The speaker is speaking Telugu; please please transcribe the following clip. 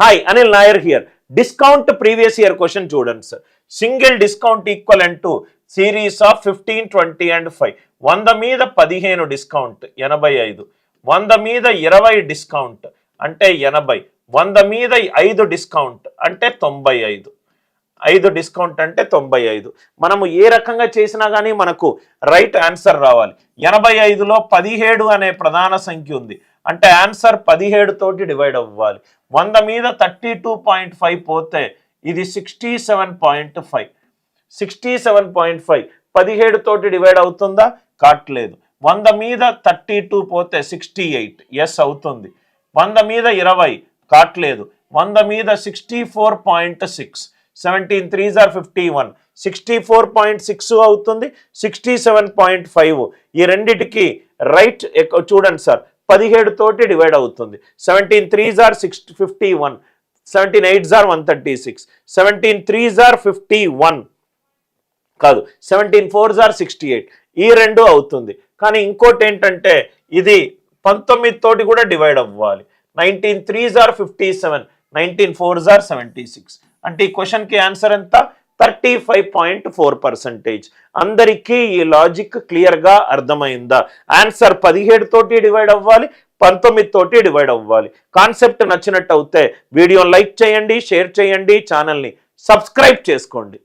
Hi Anil Nair here. Discount previous year question చూడండి sir. Single discount equal to series of 15, 20 and 5. 100 మీద 15 డిస్కౌంట్ 85, 100 మీద 20 డిస్కౌంట్ అంటే 80, 100 మీద 5 డిస్కౌంట్ అంటే 95. 5 డిస్కౌంట్ అంటే 95. మనము ఏ రకంగా చేసినా కానీ మనకు రైట్ ఆన్సర్ రావాలి. 85లో 17 అనే ప్రధాన సంఖ్య ఉంది అంటే ఆన్సర్ 17 తోటి డివైడ్ అవ్వాలి. 100 మీద 32.5 పోతే ఇది 67.5. 67.5 17 తోటి డివైడ్ అవుతుందా? కాట్లేదు. 100 మీద 32 పోతే 68, ఎస్ అవుతుంది. 100 మీద 20 కాట్లేదు. 100 మీద 64.6, 17 3s are 51, 64.6 అవుతుంది. 67.5 ఈ రెండిటికి రైట్ చూడండి సార్, 17 తోటి డివైడ్ అవుతుంది. 17 3s are 51, 17 8s are 136, 17 3s are 51 కాదు, 17 4s are 68 ఈ రెండు అవుతుంది. కానీ ఇంకోటి ఏంటంటే ఇది 19 తోటి కూడా డివైడ్ అవ్వాలి. 19 3s are 57, 19 4s are 76 అంటే ఈ క్వశ్చన్కి ఆన్సర్ ఎంత? 35.4%. అందరికీ ఈ లాజిక్ క్లియర్గా అర్థమైందా? ఆన్సర్ 17 తోటి డివైడ్ అవ్వాలి, 19 తోటి డివైడ్ అవ్వాలి. కాన్సెప్ట్ నచ్చినట్టు అయితే వీడియో లైక్ చేయండి, షేర్ చేయండి, ఛానల్ని సబ్స్క్రైబ్ చేసుకోండి.